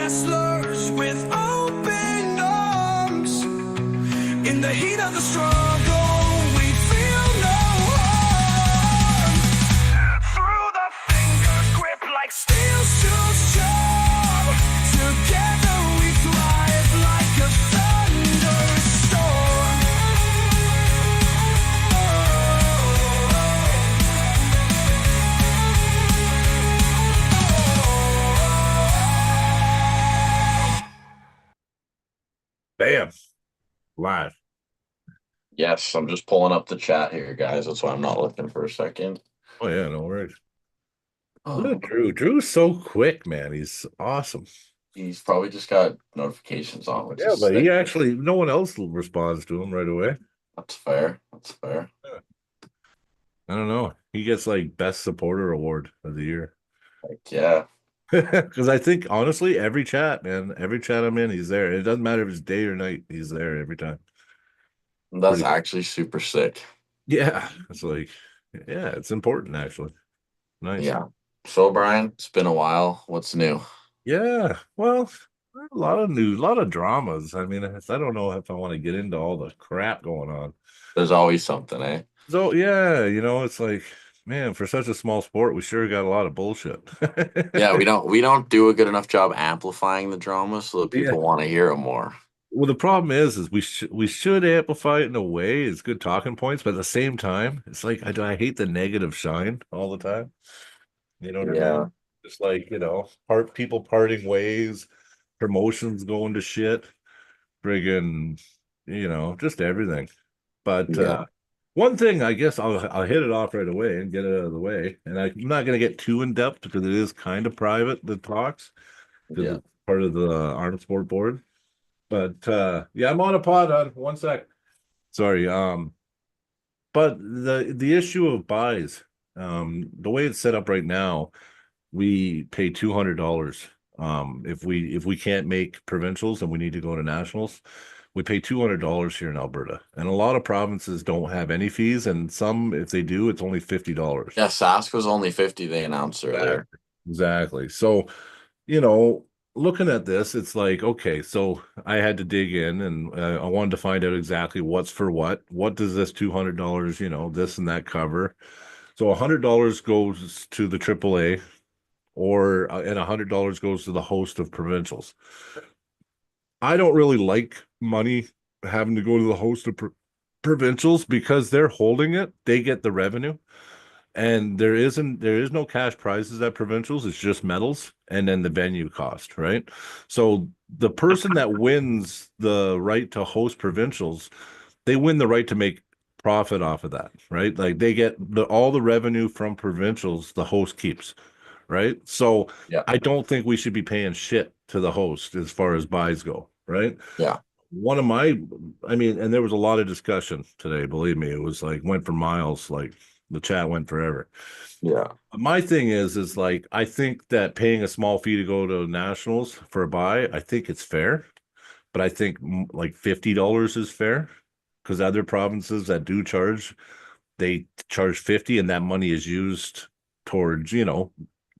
wrestlers with open arms. In the heat of the struggle, we feel no harm. Through the fingers grip like steel too sharp. Together we thrive like a thunderstorm. Bam. Live. Yes, I'm just pulling up the chat here, guys. That's why I'm not looking for a second. Oh yeah, no worries. Look Oh, at Drew. Drew's so quick, man. He's awesome. he's probably just got notifications on, which Yeah, is but he sick. actually no one else responds to him right away. That's fair. That's fair. I don't know. He gets like best supporter award of the year. Like, yeah, Because I think honestly, every chat, man, every chat I'm in, he's there. It doesn't matter if it's day or night, he's there every time. that's Pretty actually super sick. yeah. It's like, yeah, it's important actually. Nice. Yeah. So, Brian, it's been a while. What's new? Yeah. Well, a lot of news, a lot of dramas. I mean, I don't know if I want to get into all the crap going on. There's always something, eh? So yeah, it's like, man, for such a small sport, we sure got a lot of bullshit. Yeah, we don't do a good enough job amplifying the drama so that Yeah. people want to hear it more. Well, the problem is we should amplify it in a way. It's good talking points, but at the same time, it's like I hate the negative shine all the time. You know what I mean? Yeah. Just like, people parting ways, promotions going to shit, friggin', just everything. But Yeah. one thing, I guess I'll hit it off right away and get it out of the way. And I'm not going to get too in depth because it is kind of private, the talks, because Yeah. it's part of the Arm Sport Board. But yeah, I'm on a pod on 1 sec. Sorry. But the issue of buys, the way it's set up right now, we pay $200. If we can't make provincials and we need to go to nationals, we pay $200 here in Alberta. And a lot of provinces don't have any fees, and some, if they do, it's only $50. Yeah, Sask was only 50, they announced earlier. Exactly. So, looking at this, it's like, okay, so I had to dig in and I wanted to find out exactly what's for what. What does this $200, this and that cover? So $100 goes to the AAA, and $100 goes to the host of provincials. I don't really like money having to go to the host of provincials because they're holding it. They get the revenue, and there is no cash prizes at provincials. It's just medals and then the venue cost, right? So the person that wins the right to host provincials, they win the right to make profit off of that, right? Like they get all the revenue from provincials, the host keeps, right? So Yeah. I don't think we should be paying shit to the host as far as buys go, right? Yeah. I mean, and there was a lot of discussion today, believe me. It was like went for miles, like the chat went forever. Yeah. My thing is like I think that paying a small fee to go to nationals for a buy, I think it's fair, but I think like $50 is fair because other provinces that do charge, they charge 50, and that money is used towards,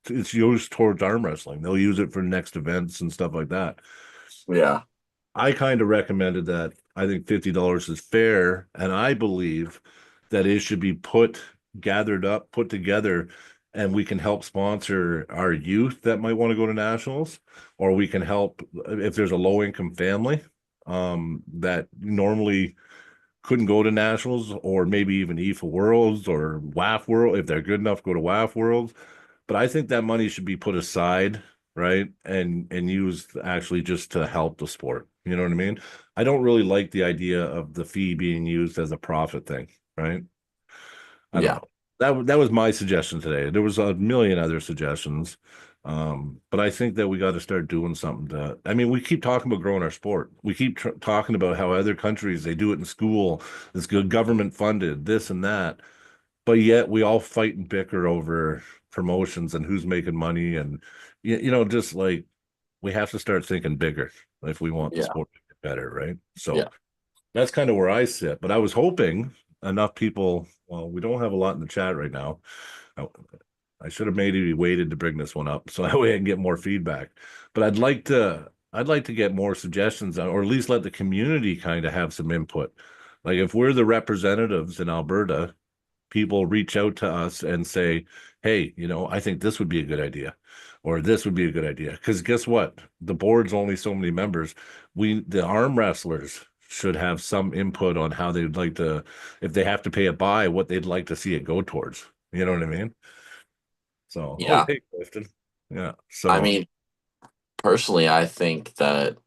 it's used towards arm wrestling. They'll use it for next events and stuff like that. Yeah. I kind of recommended that. I think $50 is fair, and I believe that it should be gathered up, put together, and we can help sponsor our youth that might want to go to nationals, or we can help if there's a low income family that normally couldn't go to nationals, or maybe even EFA Worlds or WAF World if they're good enough to go to WAF Worlds. But I think that money should be put aside, right, and used actually just to help the sport. You know what I mean? I don't really like the idea of the fee being used as a profit thing, right? I don't Yeah. know. That was my suggestion today. There was a million other suggestions. But I think that we got to start doing something I mean, we keep talking about growing our sport. We keep talking about how other countries, they do it in school. It's good government funded, this and that. But yet we all fight and bicker over promotions and who's making money. And, just like we have to start thinking bigger if we want the Yeah. sport to get better, right? So Yeah. that's kind of where I sit. But I was hoping enough people, well, we don't have a lot in the chat right now. I should have maybe waited to bring this one up so that way I can get more feedback. But I'd like to get more suggestions on, or at least let the community kind of have some input. Like if we're the representatives in Alberta, people reach out to us and say, hey, I think this would be a good idea, or this would be a good idea. Because guess what? The board's only so many members. The arm wrestlers should have some input on how they'd like to, if they have to pay a buy, what they'd like to see it go towards. You know what I mean? So, oh, Yeah. hey, Clifton. Yeah. I So, mean, personally, I think that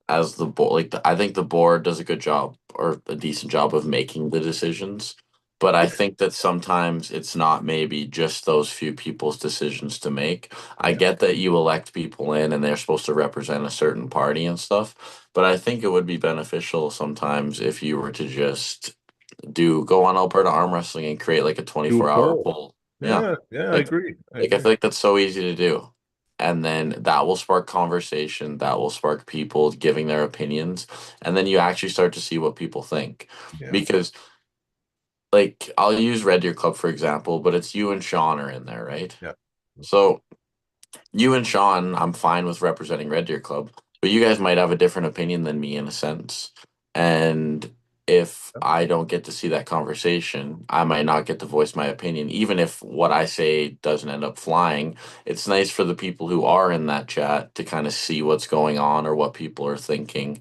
as the board, I think the board does a good job or a decent job of making the decisions. But I think that sometimes it's not maybe just those few people's decisions to make. I yeah, get that you elect people in and they're supposed to represent a certain party and stuff, but I think it would be beneficial sometimes if you were to just go on Alberta Arm Wrestling and create like a do a 24-hour poll. poll. Yeah. Yeah, yeah, I Like agree. I like I agree. feel like that's so easy to do. And then that will spark conversation, that will spark people giving their opinions, and then you actually start to see what people think. Yeah, Because like I'll use Red Deer Club for example, but it's you and Sean are in there, right? yeah, So you and Sean, I'm fine with representing Red Deer Club, but you guys might have a different opinion than me in a sense. And if I don't get to see that conversation, I might not get to voice my opinion, even if what I say doesn't end up flying. It's nice for the people who are in that chat to kind of see what's going on or what people are thinking.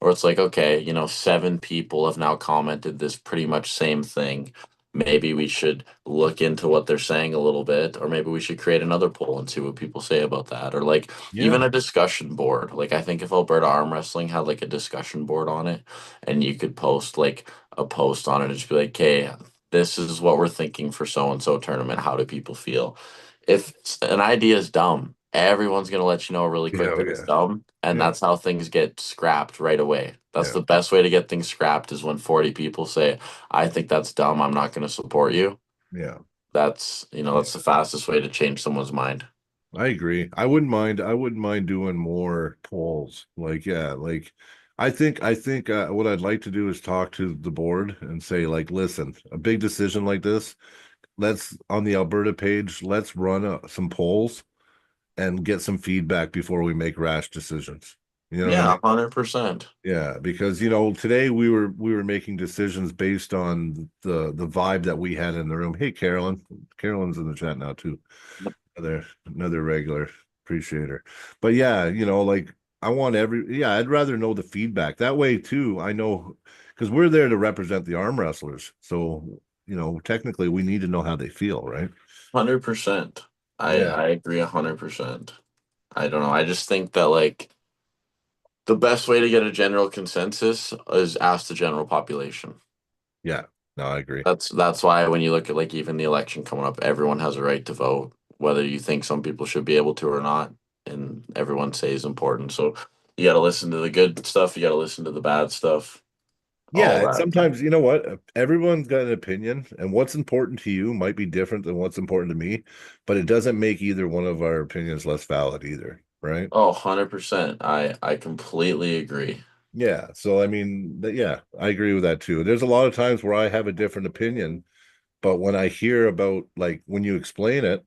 Or it's like, okay, 7 people have now commented this pretty much same thing. Maybe we should look into what they're saying a little bit, or maybe we should create another poll and see what people say about that. Or like even yeah, a discussion board. Like I think if Alberta Arm Wrestling had like a discussion board on it and you could post like a post on it and just be like, hey, this is what we're thinking for so and so tournament. How do people feel? If an idea is dumb, everyone's gonna let you know really quick yeah, that it's yeah, dumb, and yeah, that's how things get scrapped right away. That's yeah, the best way to get things scrapped is when 40 people say, I think that's dumb, I'm not gonna support you. yeah. That's the fastest way to change someone's mind. I agree. I wouldn't mind doing more polls. Like, yeah, like I think what I'd like to do is talk to the board and say, like, listen, a big decision like this, let's on the Alberta page, let's run some polls and get some feedback before we make rash decisions. You know what I Yeah, mean? 100%. Yeah, because today we were making decisions based on the vibe that we had in the room. Hey, Carolyn. Carolyn's in the chat now too. Another regular. Appreciate her. But yeah, like I'd rather know the feedback. That way too, I know because we're there to represent the arm wrestlers. So, technically we need to know how they feel, right? 100%. I Yeah. I agree 100%. I don't know. I just think that like the best way to get a general consensus is ask the general population. Yeah. No, I agree. That's why when you look at like even the election coming up, everyone has a right to vote, whether you think some people should be able to or not, and everyone says important. So you got to listen to the good stuff, you got to listen to the bad stuff, all Yeah, and that. sometimes you know what? Everyone's got an opinion, and what's important to you might be different than what's important to me, but it doesn't make either one of our opinions less valid either, right? Oh, 100%. I completely agree. Yeah. So I mean, yeah, I agree with that too. There's a lot of times where I have a different opinion, but when I hear about like when you explain it,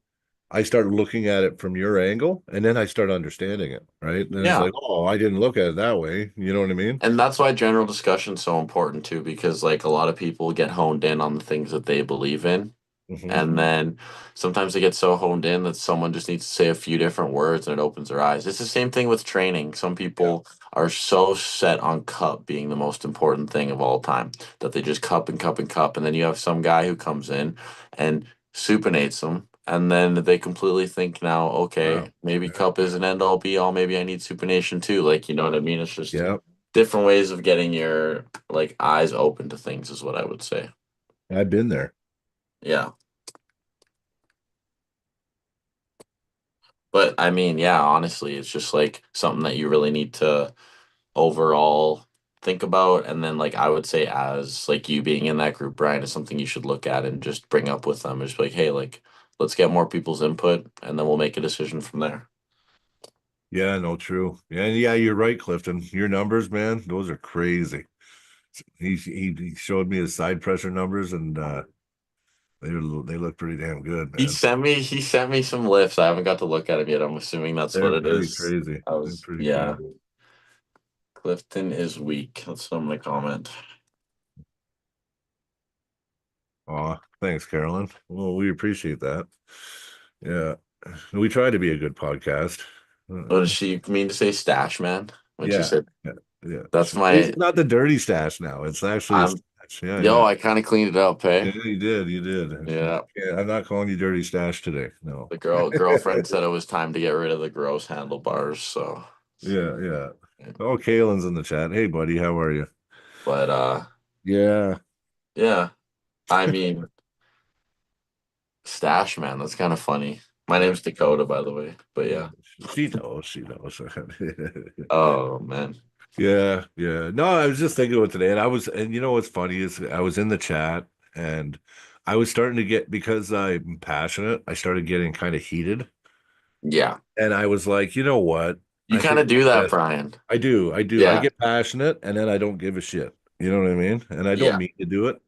I start looking at it from your angle, and then I start understanding it, right? And it's Yeah. like, oh, I didn't look at it that way. You know what I mean? And that's why general discussion is so important too, because like a lot of people get honed in on the things that they believe in. Hmm. And then sometimes they get so honed in that someone just needs to say a few different words and it opens their eyes. It's the same thing with training. Some Yeah. people are so set on cup being the most important thing of all time that they just cup and cup and cup. And then you have some guy who comes in and supinates them. And then they completely think now, Wow. okay, maybe cup is an end all be all. Maybe I need supination too. Like, you know what I mean? It's just Yeah. different ways of getting your like eyes open to things is what I would say. I've been there. Yeah. But I mean, yeah, honestly, it's just like something that you really need to overall think about. And then, like, I would say, as like you being in that group, Brian, is something you should look at and just bring up with them. Just be like, hey, like, let's get more people's input and then we'll make a decision from there. Yeah, no, true. Yeah, and yeah, you're right, Clifton. Your numbers, man, those are crazy. He showed me his side pressure numbers, and They look pretty damn good, He man. sent me some lifts. I haven't got to look at them yet. I'm assuming that's what They're it pretty is. crazy. I They're was pretty yeah. crazy. Clifton is weak. That's what I'm gonna comment. Aw, thanks, Carolyn. Well, we appreciate that. Yeah, we try to be a good podcast. What does she mean to say stash man? When she Yeah, said yeah, yeah. that's It's my not the dirty stash now. It's actually a I'm stash. Yeah, yo, yeah. I kind of cleaned it up, hey? Yeah, you did. You did. Yeah. Yeah, I'm not calling you dirty stash today. No. The girlfriend said it was time to get rid of the gross handlebars, so Yeah, yeah. Oh, Kalen's in the chat. Hey, buddy, how are you? but Yeah. yeah. I mean stash man, that's kind of funny. My Yeah. name's Dakota, by the way. But yeah. She knows. She knows. Oh man. Yeah, yeah. No, I was just thinking about today, and you know what's funny is I was in the chat and I was starting to get, because I'm passionate, I started getting kind of heated. Yeah. And I was like, you know what? You I kind think of do that, that Brian. I do. I do. I Yeah. get passionate and then I don't give a shit. You know what I mean? And I don't Yeah. mean to do it.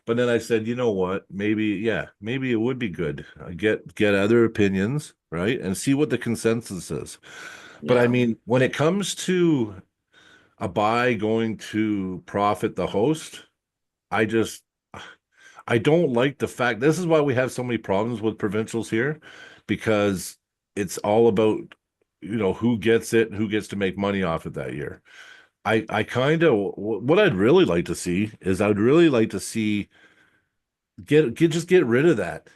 But then I said, you know what? Maybe, yeah, maybe it would be good. Get other opinions, right? And see what the consensus is. But I Yeah. mean, when it comes to a buy going to profit the host, I just I don't like the fact, this is why we have so many problems with provincials here, because it's all about, who gets it, who gets to make money off it that year. I kind of, what I'd really like to see is, I'd really like to see just get rid of that.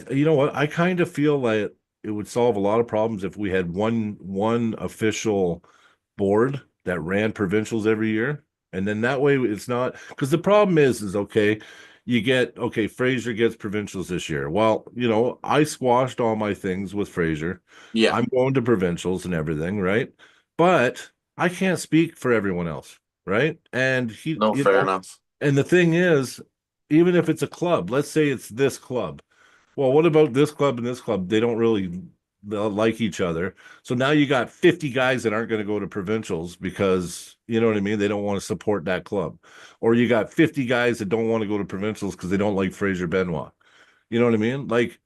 You know what? I kind of feel like it would solve a lot of problems if we had one official board that ran provincials every year. And then that way it's not, because the problem is okay, Fraser gets provincials this year. Well, I squashed all my things with Fraser. Yeah. I'm going to provincials and everything, right? But I can't speak for everyone else, right? And No, fair enough. and the thing is, even if it's a club, let's say it's this club. Well, what about this club and this club? They don't really like each other. So now you got 50 guys that aren't going to go to provincials because, you know what I mean? They don't want to support that club. Or you got 50 guys that don't want to go to provincials because they don't like Fraser Benoit. You know what I mean? Like,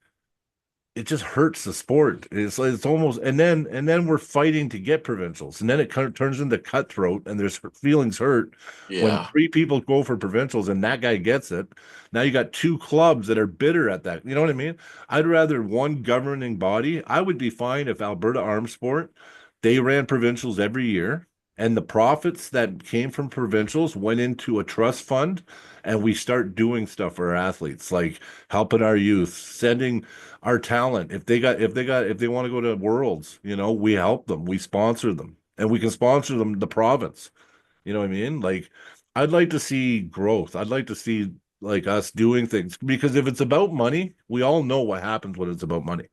it just hurts the sport. It's almost, and then we're fighting to get provincials, and then it kind of turns into cutthroat, and there's feelings hurt when Yeah. three people go for provincials and that guy gets it. Now you got two clubs that are bitter at that. You know what I mean? I'd rather one governing body. I would be fine if Alberta Arms Sport, they ran provincials every year, and the profits that came from provincials went into a trust fund, and we start doing stuff for our athletes, like helping our youth, sending our talent. If they want to go to worlds, we help them, we sponsor them, and we can sponsor them the province. You know what I mean? Like, I'd like to see growth. I'd like to see, like, us doing things, because if it's about money, we all know what happens when it's about money,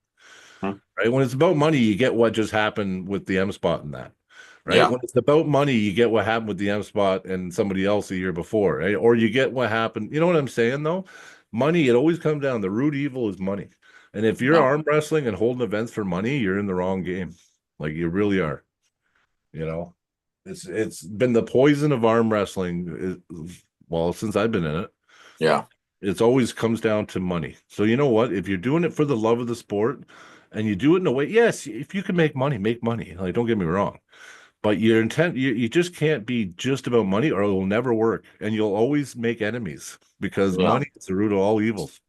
Hmm. right? When it's about money, you get what just happened with the M spot and that, right? Yeah. When it's about money, you get what happened with the M spot and somebody else a year before, right? Or you get what happened. You know what I'm saying, though? Money, it always comes down. The root evil is money. And if you're No. arm wrestling and holding events for money, you're in the wrong game. Like, you really are. You know, it's been the poison of arm wrestling, well, since I've been in it. Yeah. It's always comes down to money. So you know what? If you're doing it for the love of the sport and you do it in a way, yes, if you can make money, make money. Like, don't get me wrong. But your intent, you just can't be just about money, or it will never work. And you'll always make enemies, because Yeah. money is the root of all evils.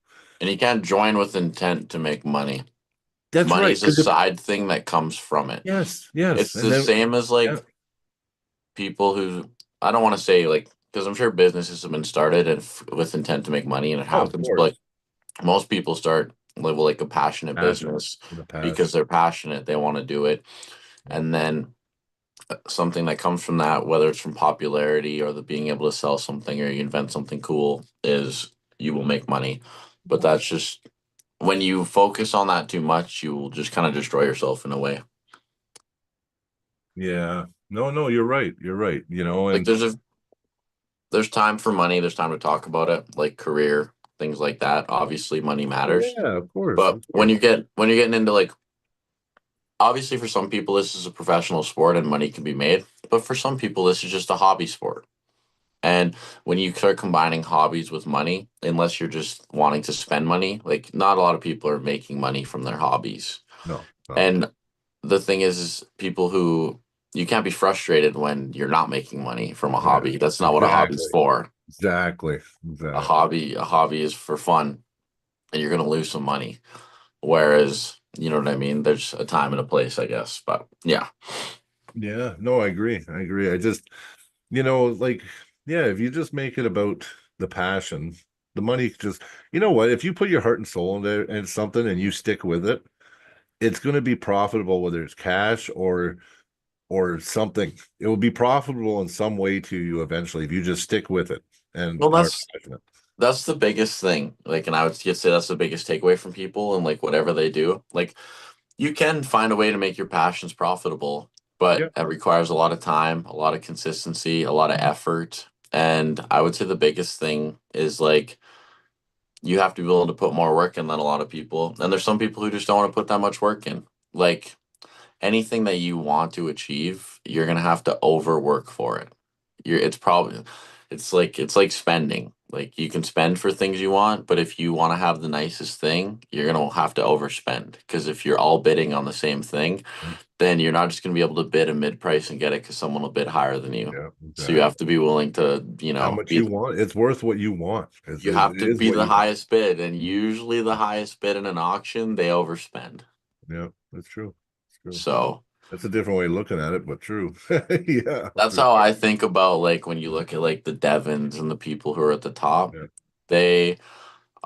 And you can't join with intent to make money. That's right. Money's a side thing that comes from it. Yes, yes. It's And the then, same as like yeah. people who I don't want to say like because I'm sure businesses have been started and with intent to make money and it Oh, of happens, course. but most people start live like a passionate business In the past. because they're passionate, they want to do it, and then something that comes from that, whether it's from popularity or the being able to sell something or you invent something cool, is you will make money. But that's just when you focus on that too much, you will just kind of destroy yourself in a way. Yeah. No, you're right. You're right. Like there's time for money, there's time to talk about it, like career, things like that. Obviously, money matters. Yeah, of course. But Of when course. when you're getting into like obviously for some people this is a professional sport and money can be made, but for some people this is just a hobby sport. And when you start combining hobbies with money, unless you're just wanting to spend money, like not a lot of people are making money from their hobbies. No, no. And the thing is people who you can't be frustrated when you're not making money from a Yeah, hobby. That's not what a hobby's exactly. for. Exactly. A Exactly. hobby is for fun, and you're gonna lose some money. Whereas, you know what I mean? There's a time and a place, I guess. But yeah. Yeah, no, I agree. I agree. I just, like, yeah, if you just make it about the passion, the money just, what, if you put your heart and soul into something and you stick with it, it's going to be profitable, whether it's cash or something. It will be profitable in some way to you eventually if you just stick with it and Well, are that's passionate. that's the biggest thing. Like, and I would just say that's the biggest takeaway from people and like whatever they do. Like, you can find a way to make your passions profitable, but Yeah. it requires a lot of time, a lot of consistency, a lot of effort. And I would say the biggest thing is like you have to be willing to put more work in than a lot of people. And there's some people who just don't want to put that much work in. Like anything that you want to achieve, you're gonna have to overwork for it. It's probably it's like spending. Like you can spend for things you want, but if you want to have the nicest thing, you're gonna have to overspend. Because if you're all bidding on the same thing, then you're not just gonna be able to bid a mid price and get it because someone will bid higher than you. Yeah, So you exactly. have to be willing to, How much you be want, it's worth what you want. you It have to is be what the you want. highest bid, and usually the highest bid in an auction, they overspend. Yeah, that's true. It's true. So That's a different way of looking at it, but true. Yeah, that's for how sure. I think about like when you look at like the Devons and the people who are at the top, Yeah, they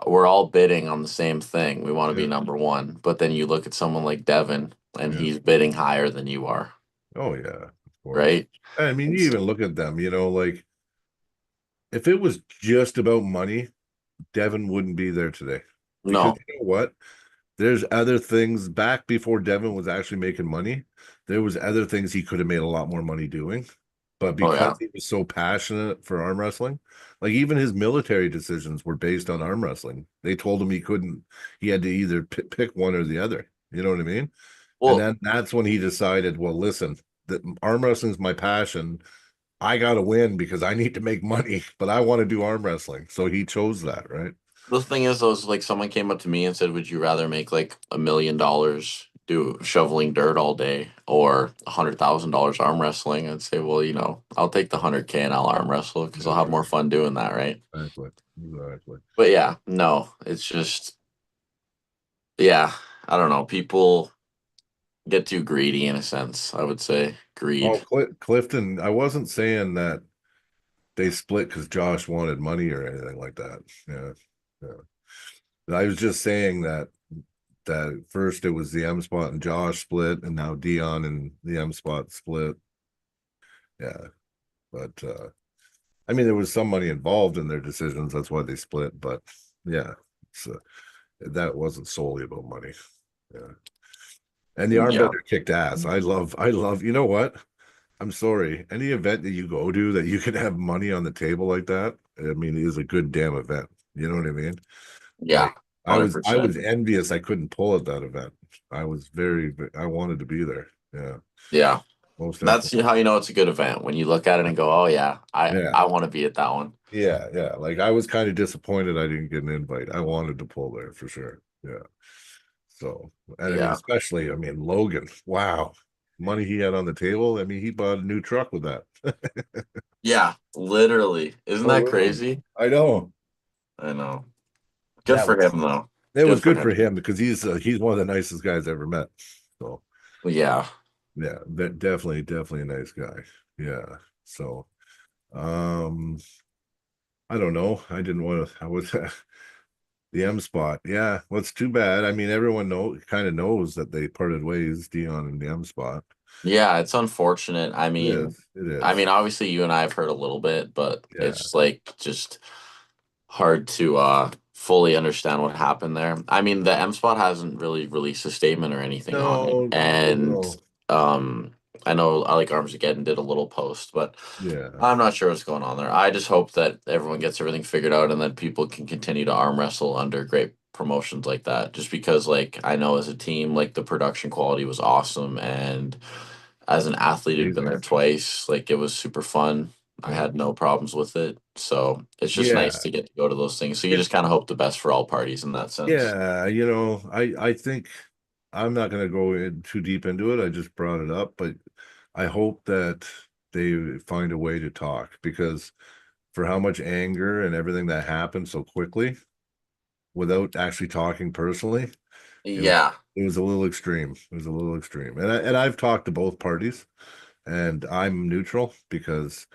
we're all bidding on the same thing. We want to be yeah, number one. But then you look at someone like Devon and yeah. he's bidding higher than you are, Oh yeah, of course. right? I mean, you It's, even look at them, like if it was just about money, Devin wouldn't be there today. Because no. you know what? There's other things back before Devin was actually making money. There was other things he could have made a lot more money doing. But Oh because yeah. he was so passionate for arm wrestling, like even his military decisions were based on arm wrestling. They told him he had to either pick one or the other. You know what I mean? And Well, then that's when he decided, well, listen, that arm wrestling is my passion. I got to win because I need to make money, but I want to do arm wrestling. So he chose that, right? the thing is, though, is like someone came up to me and said, "Would you rather make like $1 million do shoveling dirt all day or $100,000 arm wrestling?" I'd say, "Well, I'll take the 100K and I'll arm wrestle because I'll That's have right. more fun doing that, right?" Exactly. Exactly. But yeah, no, it's just yeah, I don't know. People get too greedy in a sense. I would say greed. Oh, Clifton, I wasn't saying that they split because Josh wanted money or anything like that. Yeah. Yeah. I was just saying that first it was the M spot and Josh split, and now Dion and the M spot split. Yeah. But I mean there was some money involved in their decisions. That's why they split. But yeah, so that wasn't solely about money. Yeah. And the Yeah, armbender kicked ass. I love, you know what? I'm sorry. Any event that you go to that you can have money on the table like that, I mean, it is a good damn event. You know what I mean? yeah, Like I hundred was I percent. was envious I couldn't pull at that event. I wanted to be there. Yeah, Yeah, most that's definitely. how you know it's a good event when you look at it and go, "Oh yeah, I Yeah, I want to be at that one." yeah. Like I was kind of disappointed I didn't get an invite. I wanted to pull there for sure. Yeah. So, and I mean, Yeah, especially, I mean, Logan, wow, money he had on the table. I mean, he bought a new truck with that. yeah, literally. Isn't Oh, that literally. crazy? I know. I know. Good That for was him though. it was Good for good for him. him because he's one of the nicest guys I ever met. So Yeah. yeah, definitely a nice guy. Yeah. So um I don't know. I didn't want to I was the M spot. Yeah, well it's too bad. I mean everyone kind of knows that they parted ways, Dion and the M spot. Yeah, it's unfortunate. It is. It I is. mean, obviously you and I have heard a little bit, but Yeah. it's like just hard to fully understand what happened there. I mean, the M Spot hasn't really released a statement or anything on it. No, And no. um I know I like Armageddon did a little post, but Yeah. I'm not sure what's going on there. I just hope that everyone gets everything figured out and that people can continue to arm wrestle under great promotions like that. Just because like I know as a team, like the production quality was awesome and as an athlete who'd been Amazing. there twice, like it was super fun. I Yeah. had no problems with it. So it's just nice Yeah. to get to go to those things. So you It, just kind of hope the best for all parties in that sense. yeah, I think I'm not going to go in too deep into it. I just brought it up, but I hope that they find a way to talk because for how much anger and everything that happened so quickly without actually talking personally, it was Yeah. it was a little extreme. It was a little extreme. And I've talked to both parties and I'm neutral because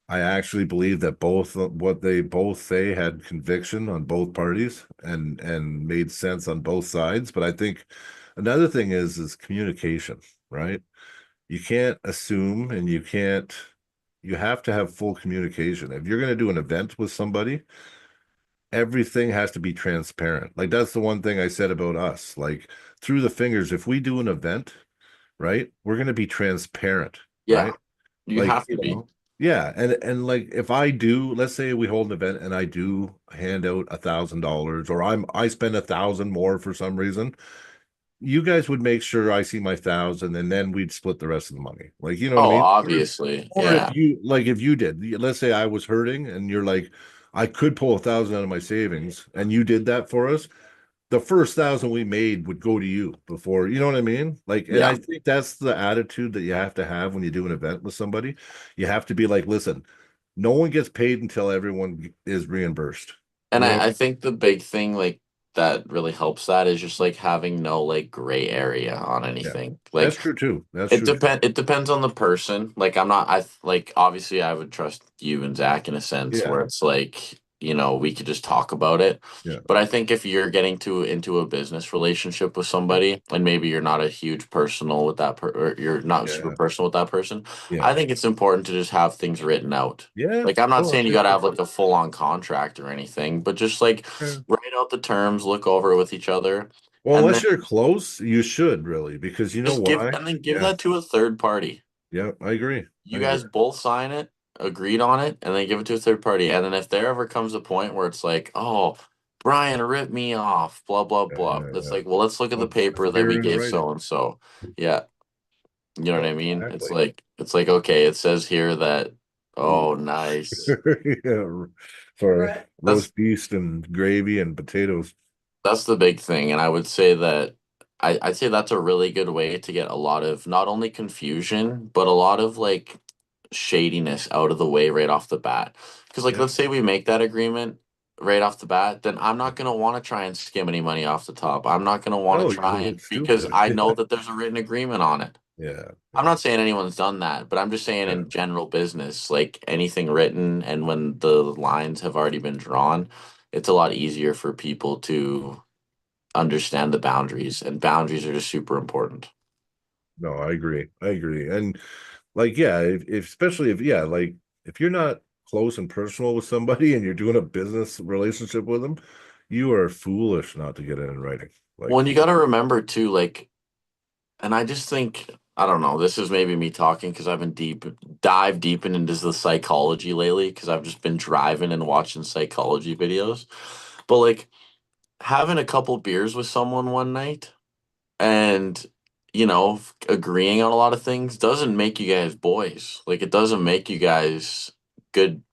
I actually believe that both what they both say had conviction on both parties and made sense on both sides. But I think another thing is communication, right? You can't assume and you have to have full communication. If you're going to do an event with somebody, everything has to be transparent. Like that's the one thing I said about us. Like through the fingers, if we do an event, right, we're going to be transparent, Yeah. right? You Like, have to be. yeah, and like if I do, let's say we hold an event and I do hand out $1,000 or I spend 1,000 more for some reason, you guys would make sure I see my 1,000 and then we'd split the rest of the money. Like, you know what I Oh, mean? obviously. Or if Yeah. you like if you did, let's say I was hurting and you're like, I could pull 1,000 out of my savings and you did that for us, the first 1,000 we made would go to you before, you know what I mean? Like, and Yeah. I think that's the attitude that you have to have when you do an event with somebody. You have to be like, listen, no one gets paid until everyone is reimbursed. And You know? I think the big thing like that really helps that is just like having no like gray area on Yeah, anything. that's Like true too. That's true too. it depends on the person. Like I'm not like obviously I would trust you and Zach in a sense Yeah, where it's like, we could just talk about it. yeah, But I think if you're getting to into a business relationship with yeah, somebody and maybe you're not a huge personal with or you're not super yeah, personal with that person, yeah, I think it's important to just have things written out. yeah. Like I'm not Oh, I saying you think got to so have like a full on contract or anything, but just like too. write out the terms, look over it with each other, Well, and unless then you're close, you should really, because you know just give why? and then give Yeah, that to a third party. yeah, I agree. I You agree. guys both sign it, agreed on it, and then give it to a third party. And then if there ever comes a point where it's like, oh, Brian ripped me off, blah blah Yeah, blah. yeah, It's yeah. like, well, let's look at the Well, paper that appear we in gave writing. so and so. Yeah, you know what Yeah, I mean? exactly. It's like okay, it says here that. Oh, nice. Yeah, for That's roast beef and gravy and potatoes. That's the big thing, and I would say that I'd say that's a really good way to get a lot of not only confusion, but a lot of like shadiness out of the way right off the bat. Because like Yeah. let's say we make that agreement right off the bat, then I'm not gonna want to try and skim any money off the top. I'm not gonna want No, to you try look and because stupid. I know that there's a written agreement on it. Yeah, I'm yeah, not saying anyone's done that, but I'm just saying yeah. in general business, like anything written and when the lines have already been drawn, it's a lot easier for people to understand the boundaries, and boundaries are just super important. No, I agree. I agree. And like, yeah, if especially if yeah, like if you're not close and personal with somebody and you're doing a business relationship with them, you are foolish not to get it in writing. Well, Like, and you got to remember too, like, and I just think I don't know. This is maybe me talking because I've been dive deep into the psychology lately because I've just been driving and watching psychology videos. But like having a couple beers with someone one night and agreeing on a lot of things doesn't make you guys boys. Like it doesn't make you guys good.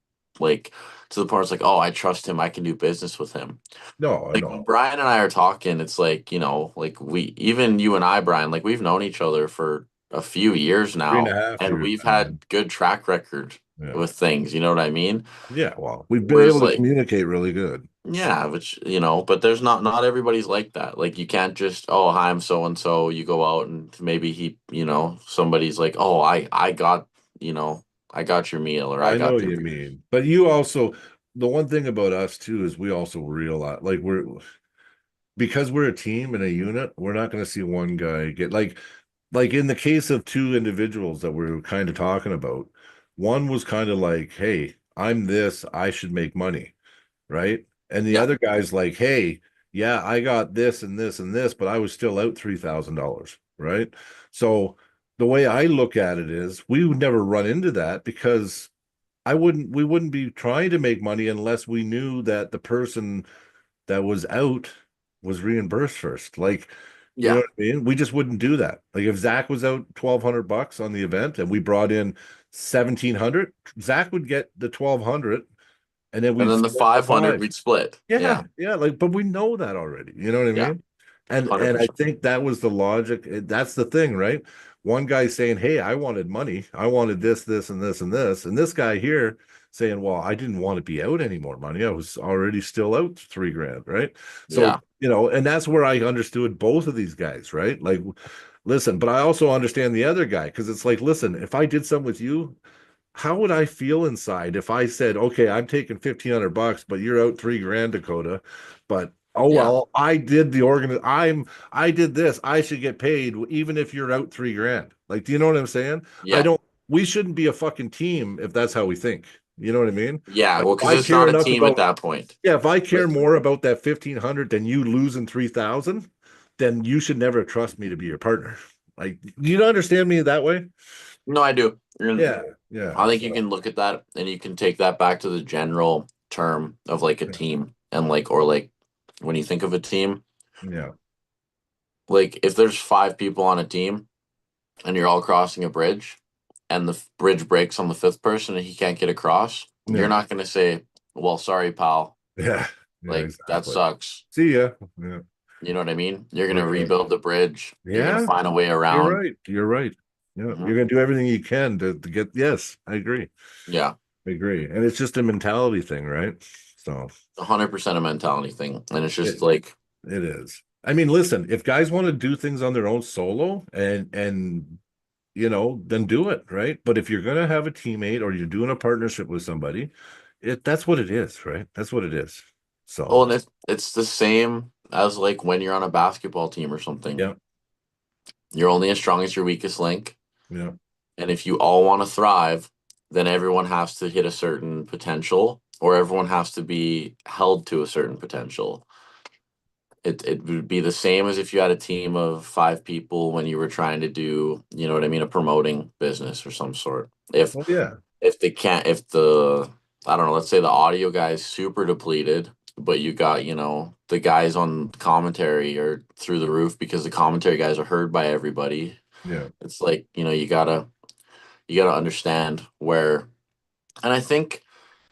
Like to the point where it's like, oh, I trust him. I can do business with him. no, Like when no, Brian and I are talking, it's like like even you and I, Brian, like we've known each other for a few years three and a now, half and years we've now. had good track record Yeah. with things. You know what I mean? Yeah. Well, we've been Whereas able to like communicate really good. yeah, which but there's not everybody's like that. Like you can't just, oh, hi, I'm so and so. You go out and maybe somebody's like, oh, I got you know I got your meal or I I know got what your you beer. mean, but you also the one thing about us too is we also realize like we're because we're a team and a unit, we're not going to see one guy get like in the case of two individuals that we're kind of talking about, one was kind of like, hey, I'm this, I should make money, right? And the Yeah, other guy's like, hey, yeah, I got this and this and this, but I was still out $3,000, right? So the way I look at it is we would never run into that because we wouldn't be trying to make money unless we knew that the person that was out was reimbursed first. Like You know Yeah. what I mean? We just wouldn't do that. Like if Zach was out $1,200 on the event and we brought in 1,700, Zach would get the 1,200 and then And we'd then the split the 500 five. we'd split. Yeah, Yeah. yeah, like, but we know that already. You know what I Yeah. mean? And I 100%. think that was the logic. That's the thing, right? One guy saying, "Hey, I wanted money. I wanted this, this, and this, and this," and this guy here saying, "Well, I didn't want to be out any more money. I was already still out 3 grand, right?" So, Yeah. and that's where I understood both of these guys, right? Like, listen, but I also understand the other guy because it's like, listen, if I did something with you, how would I feel inside if I said, okay, I'm taking $1,500, but you're out 3 grand, Dakota, but oh Yeah. well, I did this. I should get paid even if you're out 3 grand. Like, do you know what I'm saying? I Yeah. don't we shouldn't be a fucking team if that's how we think. You know what I mean? Yeah. Like Well, if because I it's care not a enough team at about that point. yeah, if I care Like, more about that 1,500 than you losing 3,000, then you should never trust me to be your partner. Like, do you understand me that way? no, I do. Yeah, yeah. I think you So can look at that and you can take that back to the general term of like a yeah, team and like, or like when you think of a team, yeah. like if there's 5 people on a team and you're all crossing a bridge and the bridge breaks on the fifth person and he can't get across, you're Yeah. not going to say, well, sorry, pal. Yeah. Yeah, Like that exactly. sucks. See ya. Yeah. You know what I mean? You're going For to sure. rebuild the bridge. You're going to Yeah, find a way you're around. right. You're right. Yeah. Mhm. You're gonna do everything you can to get yes, I agree. Yeah. I agree. And it's just a mentality thing, right? So 100% a mentality thing. And it's just it like, it is. I mean, listen, if guys want to do things on their own solo and then do it, right? But if you're gonna have a teammate or you're doing a partnership with somebody, that's what it is, right? That's what it is. oh, So and it's the same as like when you're on a basketball team or something. yeah, You're only as strong as your weakest link. yeah. And if you all want to thrive, then everyone has to hit a certain potential or everyone has to be held to a certain potential. It would be the same as if you had a team of 5 people when you were trying to do, you know what I mean, a promoting business or some sort. If Well, yeah. if they can't if the I don't know, let's say the audio guy is super depleted, but you got, the guys on commentary are through the roof because the commentary guys are heard by everybody. Yeah. It's like, you gotta understand where, and I think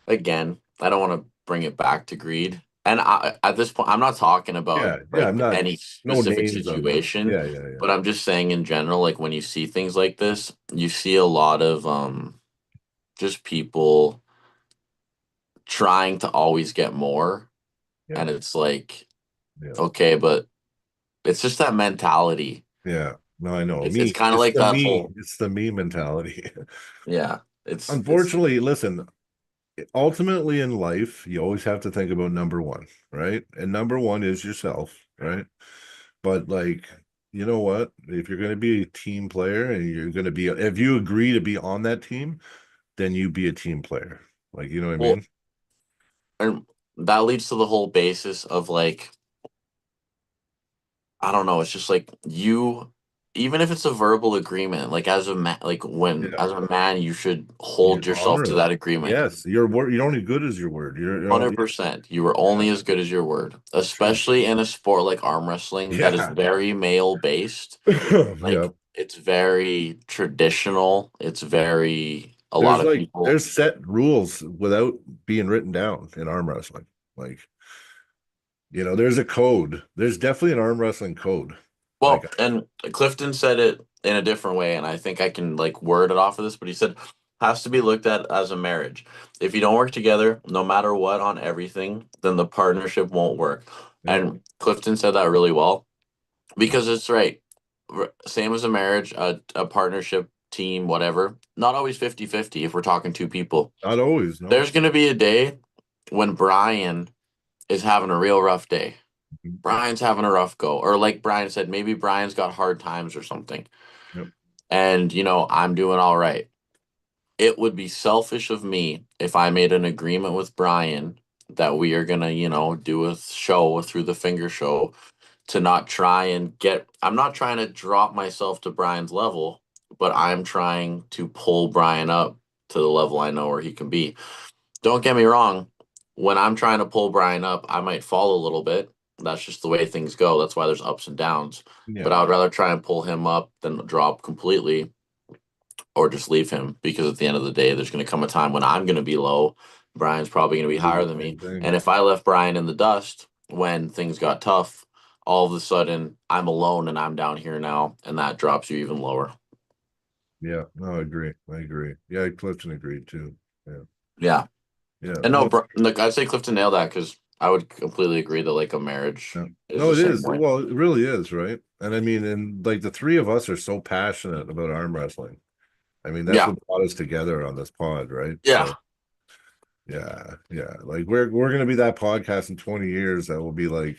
again, I don't want to bring it back to greed. And at this point, I'm not talking about Yeah. Yeah. like I'm not any no specific names on this. situation, Yeah, yeah, yeah. but I'm just saying in general, like when you see things like this, you see a lot of just people trying to always get more, Yeah. and it's like, Yeah. okay, but it's just that mentality. Yeah. No, I know. It's Me. kind of It's like the that me. whole, It's the me mentality. yeah. It's Unfortunately, listen, ultimately in life, you always have to think about number one, right? And number one is yourself, right? But like, you know what? If you're going to be a team player and you're going to be, if you agree to be on that team, then you be a team player. Like, you know what I well, mean? and that leads to the whole basis of like, I don't know. It's just like even if it's a verbal agreement, like as a man, like when Yeah. as a man, you should You hold yourself honor to it. that agreement. Yes. Your word, you're only good as your word. Yeah, 100%. You were yeah, only as good as your word, true. especially in a sport like arm wrestling that is Yeah. very male based. Yeah. Like it's very traditional. It's very a lot There's of like people. there's set rules without being written down in arm wrestling. Like, there's a code. There's definitely an arm wrestling code. Like, Well, and Clifton said it in a different way, and I think I can like word it off of this, but he said has to be looked at as a marriage. If you don't work together, no matter what on everything, then the partnership won't work. yeah, And Clifton said that really well yeah. because it's right. Same as a marriage, a partnership, team, whatever. Not always 50-50 if we're talking 2 people. Not always, no. There's going to be a day when Brian is having a real rough day. Mhm. Brian's having a rough go. Or like Brian said, maybe Brian's got hard times or something. Yep. And, I'm doing all right. It would be selfish of me if I made an agreement with Brian that we are gonna, do a show, a through the finger show, to not try and I'm not trying to drop myself to Brian's level, but I'm trying to pull Brian up to the level I know where he can be. Don't get me wrong. When I'm trying to pull Brian up, I might fall a little bit. That's just the way things go. That's why there's ups and downs. Yeah. But I would rather try and pull him up than drop completely or just leave him, because at the end of the day, there's going to come a time when I'm going to be low. Brian's probably going to be Do the higher than me. same thing. And if I left Brian in the dust when things got tough, all of a sudden I'm alone and I'm down here now, and that drops you even lower. Yeah, no, I agree. Yeah, Clifton agreed too. Yeah. Yeah. And no, Well, look, I'd say Clifton nailed that, because I would completely agree that like a marriage yeah. is No, the it same is. way. Well, it really is, right? And I mean, and like the three of us are so passionate about arm wrestling. I mean, that's Yeah. what brought us together on this pod, right? Yeah. So, yeah. Like we're gonna be that podcast in 20 years that will be like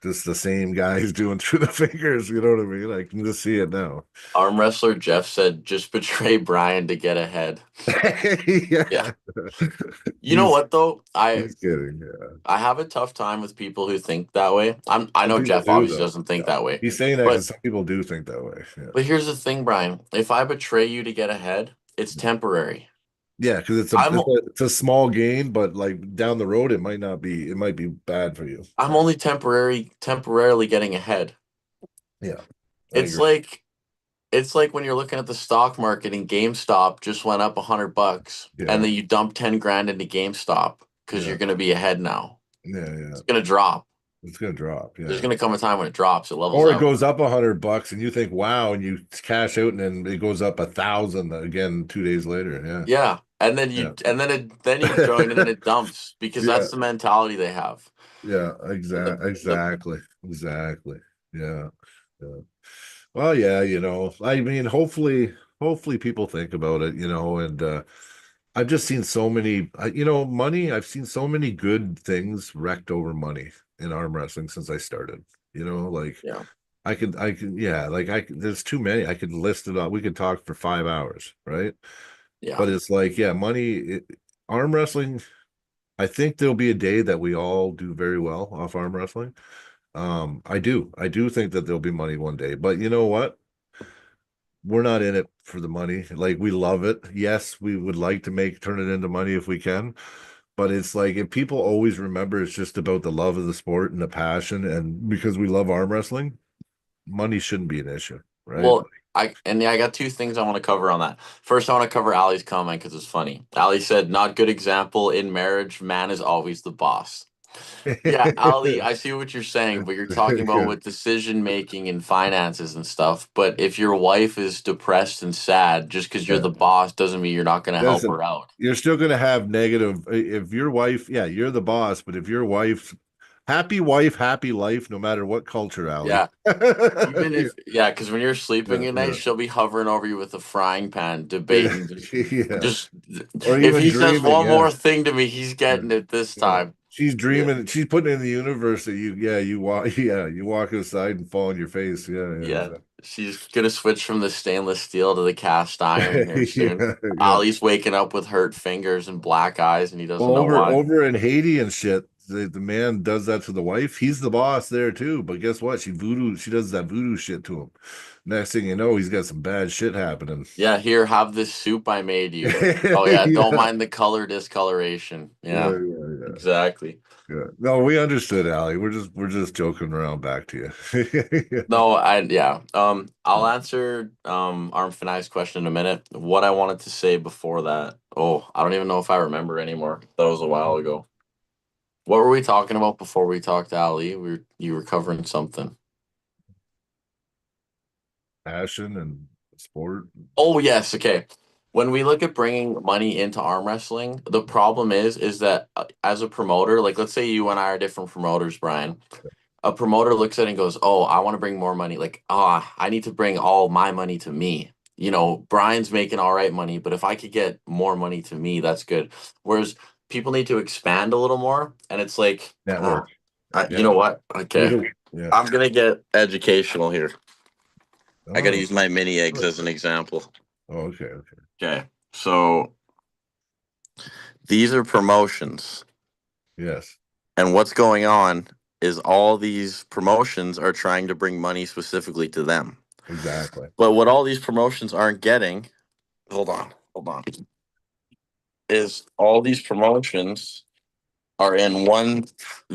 just the same guys doing through the fingers. You know what I mean? I can just see it now. Arm wrestler Jeff said, just betray Brian to get ahead. Yeah. Yeah. You know what though? He's kidding. Yeah. I have a tough time with people who think that way. I Some know people Jeff do, obviously though. doesn't think Yeah. that way. He's saying that But because some people do think that way. Yeah. but here's the thing, Brian. If I betray you to get ahead, it's temporary. Yeah, because it's a small gain, but like down the road, it might be bad for you. I'm only temporarily getting ahead. Yeah. It's like when you're looking at the stock market and GameStop just went up $100, Yeah. and then you dump 10 grand into GameStop because Yeah. you're gonna be ahead now. Yeah. It's gonna drop. It's gonna drop. Yeah. There's gonna come a time when it drops. It levels Or it out. goes up $100 and you think, wow, and you cash out and then it goes up 1,000 again 2 days later. Yeah. Yeah. And then you join and then it dumps, because Yeah. that's the mentality they have. Yeah, exactly. Yeah. Well, yeah, I mean, hopefully people think about it, and I've just seen so many, money. I've seen so many good things wrecked over money in arm wrestling since I started. Like Yeah. there's too many. I could list it up. We could talk for 5 hours, right? Yeah. But it's like, yeah, money, arm wrestling. I think there'll be a day that we all do very well off arm wrestling. I do think that there'll be money one day, but you know what? We're not in it for the money. Like, we love it. Yes, we would like to turn it into money if we can, but it's like, if people always remember it's just about the love of the sport and the passion, and because we love arm wrestling, money shouldn't be an issue, right? Well, I got two things I want to cover on that. First, I want to cover Ali's comment because it's funny. Ali said, "Not good example in marriage. Man is always the boss." Yeah, Ali, I see what you're saying, but you're talking about with decision making and finances and stuff. But if your wife is depressed and sad, just because you're the boss doesn't mean you're not going to help her out. You're still going to have negative. If your wife, yeah, you're the boss, but if your wife, happy life, no matter what culture, Ali. Yeah. Even if, because when you're sleeping at night, she'll be hovering over you with a frying pan, debating. Or if even he says dreaming, one more thing to me, he's getting it this time. She's dreaming. She's putting in the universe that you walk outside and fall on your face. Yeah. She's gonna switch from the stainless steel to the cast iron here soon. Ali's waking up with hurt fingers and black eyes, and he doesn't know why. Over in Haiti and shit, the man does that to the wife. He's the boss there too. But guess what? She does that voodoo shit to him. Next thing you know, he's got some bad shit happening. Yeah, here, have this soup I made you. Oh yeah, don't mind the color discoloration. Yeah. Exactly. Yeah. No, we understood, Ali. We're just joking around back to you. No, I'll answer Arm Finai's question in a minute. What I wanted to say before that, I don't even know if I remember anymore. That was a while ago. What were we talking about before we talked to Ali? You were covering something. Passion and sport. Oh yes, okay. When we look at bringing money into arm wrestling, the problem is that as a promoter, like let's say you and I are different promoters, Brian. A promoter looks at it and goes, "Oh, I want to bring more money. Like, I need to bring all my money to me. Brian's making all right money, but if I could get more money to me, that's good." Whereas people need to expand a little more, and it's like, network. You know what? Okay, Yeah. I'm gonna get educational here. I got to use my mini eggs as an example. Oh, okay. Okay, so these are promotions. Yes. And what's going on is all these promotions are trying to bring money specifically to them. Exactly. But what all these promotions aren't getting, hold on, is all these promotions are in one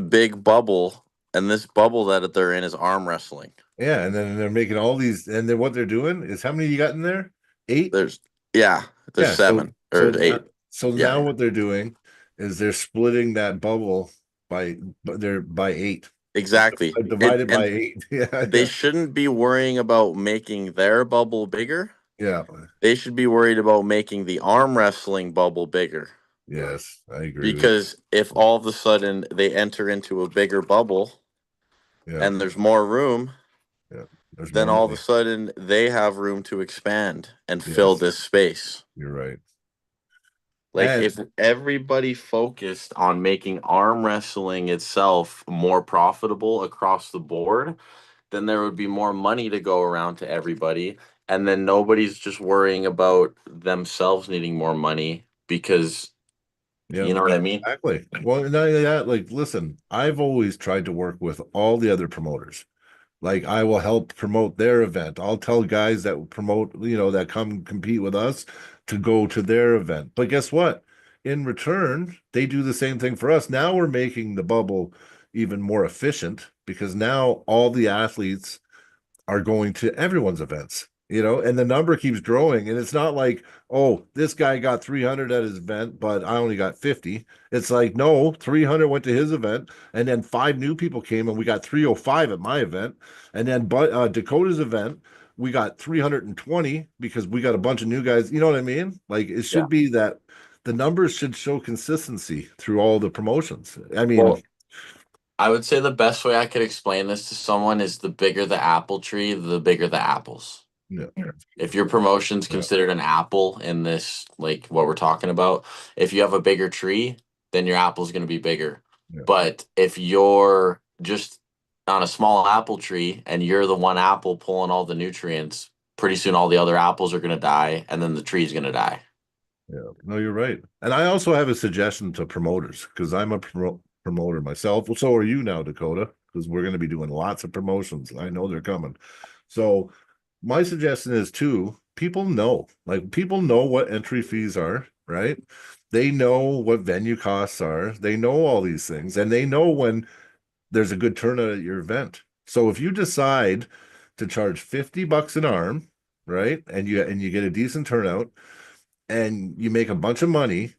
big bubble, And this bubble that they're in is arm wrestling. Yeah, and then they're making all these, and then what they're doing is how many you got in there? 8? There's Yeah, seven so or eight. now Yeah, what they're doing is they're splitting that bubble by 8. exactly. Divided by And 8. Yeah, they yeah. shouldn't be worrying about making their bubble bigger. Yeah. They should be worried about making the arm wrestling bubble bigger. Yes, I agree with Because if all of a sudden they enter into a bigger bubble you. Yeah, and there's more room, yeah. There's then more all of a money. sudden they have room to expand and fill Yes, this space. you're right. Like And if everybody focused on making arm wrestling itself more profitable across the board, then there would be more money to go around to everybody. And then nobody's just worrying about themselves needing more money because yeah, you know what I mean? exactly. Well, not only that, like, listen, I've always tried to work with all the other promoters. Like, I will help promote their event. I'll tell guys that promote, that come compete with us to go to their event. But guess what? In return, they do the same thing for us. Now we're making the bubble even more efficient because now all the athletes are going to everyone's events, and the number keeps growing. And it's not like, oh, this guy got 300 at his event, but I only got 50. It's like, no, 300 went to his event, and then 5 new people came, and we got 305 at my event. And then Dakota's event, we got 320 because we got a bunch of new guys. You know what I mean? Like, it Yeah. should be that the numbers should show consistency through all the promotions. I mean, Well, I would say the best way I could explain this to someone is the bigger the apple tree, the bigger the apples. yeah, If your promotion's Yeah. considered an apple in this, like what we're talking about, if you have a bigger tree, then your apple's going to be bigger. Yeah. But if you're just on a small apple tree and you're the one apple pulling all the nutrients, pretty soon all the other apples are going to die and then the tree's going to die. Yeah, no, you're right. And I also have a suggestion to promoters because I'm a promoter myself. Well, so are you now, Dakota, because we're going to be doing lots of promotions. I know they're coming. So my suggestion is too, people know what entry fees are, right? They know what venue costs are. They know all these things, and they know when there's a good turnout at your event. So if you decide to charge $50 an arm, right, and you get a decent turnout, and you make a bunch of money,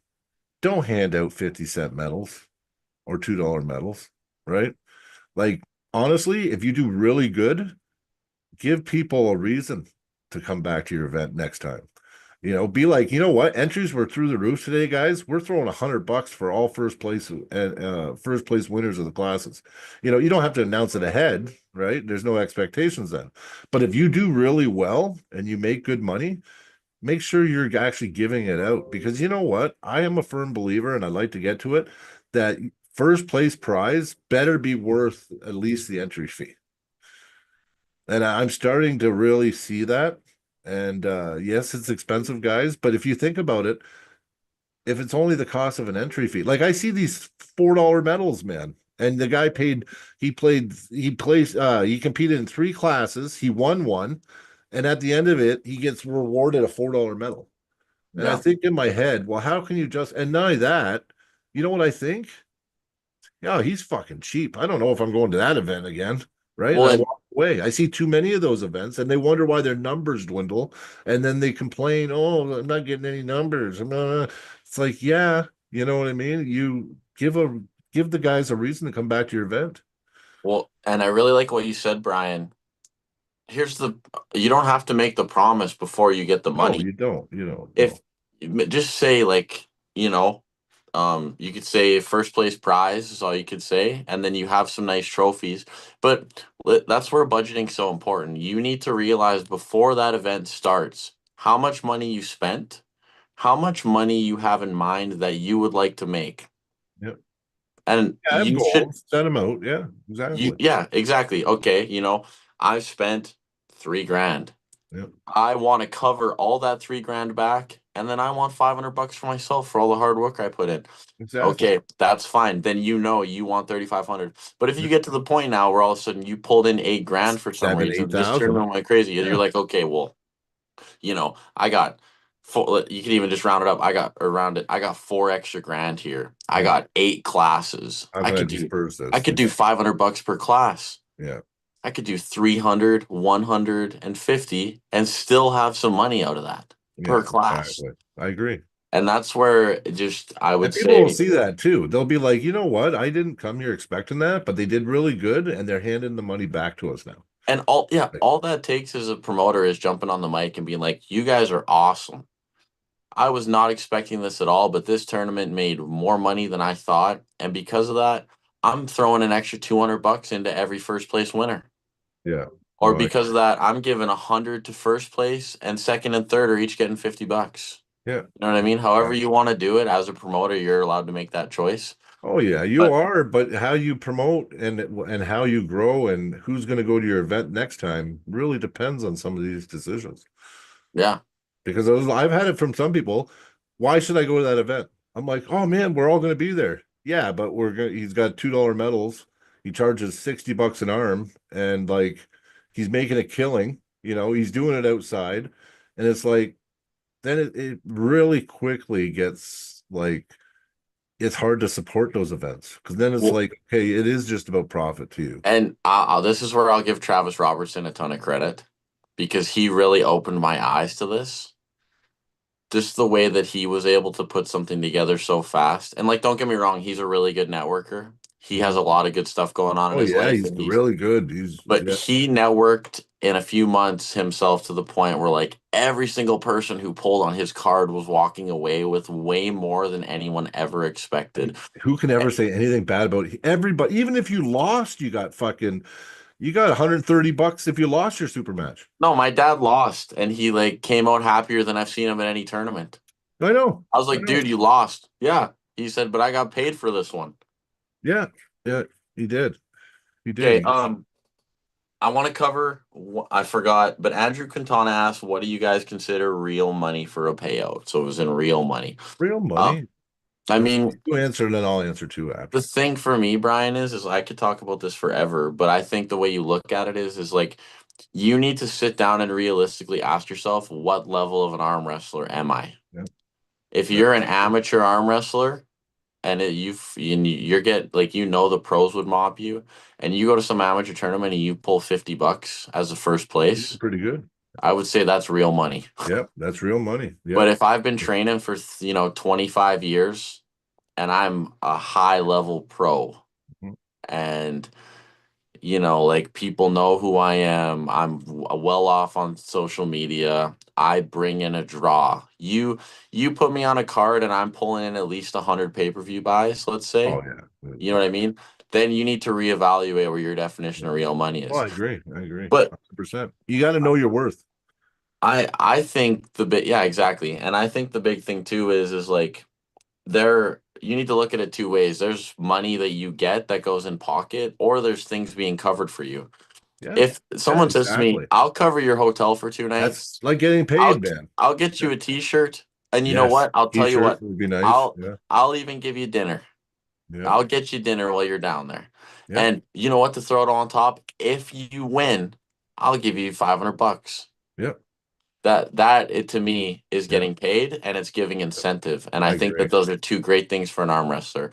don't hand out 50-cent medals or $2 medals, right? Like, honestly, if you do really good, give people a reason to come back to your event next time. Be like, you know what? Entries were through the roof today, guys. We're throwing $100 for all first place and first place winners of the classes. You don't have to announce it ahead, right? There's no expectations then. But if you do really well and you make good money, make sure you're actually giving it out, because you know what? I am a firm believer, and I'd like to get to it, that first place prize better be worth at least the entry fee. And I'm starting to really see that. And yes, it's expensive, guys, but if you think about it, if it's only the cost of an entry fee, like I see these $4 medals, man. And the guy he competed in 3 classes, he won one, and at the end of it, he gets rewarded a $4 medal. And I Yeah. think in my head, well, how can you and not only that, you know what I think? Yeah, he's fucking cheap. I don't know if I'm going to that event again, right? Well, And I and walk away. I see too many of those events, and they wonder why their numbers dwindle, and then they complain, "Oh, I'm not getting any numbers." It's like, yeah, you know what I mean? You give the guys a reason to come back to your event. and I really like what you said, Brian. You don't have to make the promise before you get the No, money. you don't. You don't. If just say like, you could say first place prize is all you could say, and then you have some nice trophies. But that's where budgeting's so important. You need to realize before that event starts how much money you spent, how much money you have in mind that you would like to make. Yep. And Yeah, I have you should goals. Set them out. Yeah, exactly. yeah, exactly. Okay, I've spent 3 grand. Yep. I want to cover all that 3 grand back, and then I want $500 for myself for all the hard work I put in. Exactly. Okay, that's fine. Then you want 3,500. But if you get to the point now where all of a sudden you pulled in 8 grand for some 7, reason, this 8,000. tournament went crazy, Yeah. you're like, okay, well, I got four, you can even just round it up. I got 4 extra grand here. I Yeah. got 8 classes. I'm gonna disperse I this. could do $500 per class. Yeah. I could do 300, 150, and still have some money out of that per Yeah. class. Exactly. I agree. And that's where just I And would people will say, see that too. They'll be like, you know what? I didn't come here expecting that, but they did really good, and they're handing the money back to us now. and all that takes as a promoter is jumping on the mic and being like, "You guys are awesome. I was not expecting this at all, but this tournament made more money than I thought, and because of that, I'm throwing an extra $200 into every first place winner." Yeah. Or No, because of that, I'm giving 100 to first place, and second and third are each getting $50. yeah. You know what I mean? However you want to do it as a promoter, you're allowed to make that choice. Oh yeah, you But are, but how you promote and how you grow and who's going to go to your event next time really depends on some of these decisions. yeah, Because I've had it from some people. Why should I go to that event? I'm like, oh man, we're all going to be there. Yeah, but we're gonna. He's got $2 medals. He charges $60 an arm, and like he's making a killing. He's doing it outside, and it's like then it really quickly gets like it's hard to support those events because then it's well, like, okay, it is just about profit to you. and this is where I'll give Travis Robertson a ton of credit because he really opened my eyes to this. Just the way that he was able to put something together so fast. And like, don't get me wrong, he's a really good networker. He has a lot of good stuff going on in Oh his yeah, life, he's and really good. He's but yeah, he networked in a few months himself to the point where like every single person who pulled on his card was walking away with way more than anyone ever expected. who can ever say anything bad about everybody? Even if you lost, you got $130 if you lost your super match. No, my dad lost and he like came out happier than I've seen him in any tournament. I know. I was I like, know. dude, you lost. Yeah. He said, but I got paid for this one. Yeah. Yeah, he did. He did. Okay, I want to cover. I forgot, but Andrew Quintana asked, "What do you guys consider real money for a payout?" So it was in real money. Real Uh, money. I mean, You answer and then I'll answer too the after. thing for me, Brian, is I could talk about this forever, but I think the way you look at it is like you need to sit down and realistically ask yourself, what level of an arm wrestler am I? Yeah. If Yeah. you're an amateur arm wrestler and you're get like the pros would mop you, and you go to some amateur tournament and you pull $50 as a first place, Pretty good. I would say that's real money. Yep, that's real money. But Yep. if I've been training for 25 years and I'm a high level pro Mhm. and like people know who I am, I'm well off on social media, I bring in a draw. You put me on a card and I'm pulling in at least 100 pay-per-view buys, let's say. Oh yeah. You know what I mean? Then you need to reevaluate where your definition of real money Oh, is. I agree. I agree. But 100%. You got to know your worth. I think yeah, exactly. And I think the big thing too is like you need to look at it two ways. There's money that you get that goes in pocket, or there's things being covered for you. Yeah. If Yeah, someone says to me, exactly. "I'll cover your hotel for 2 nights," That's like getting I'll paid, man. I'll get you a t-shirt, and you know Yes. what? I'll tell you T-shirt what. would be nice. I'll Yeah. I'll even give you dinner. Yeah. I'll get you dinner while you're down there. Yeah. And you know what? To throw it on top, if you win, I'll give you $500. Yeah. That it to me is Yeah. getting paid and it's giving incentive. And I I think agree. that those are two great things for an arm wrestler.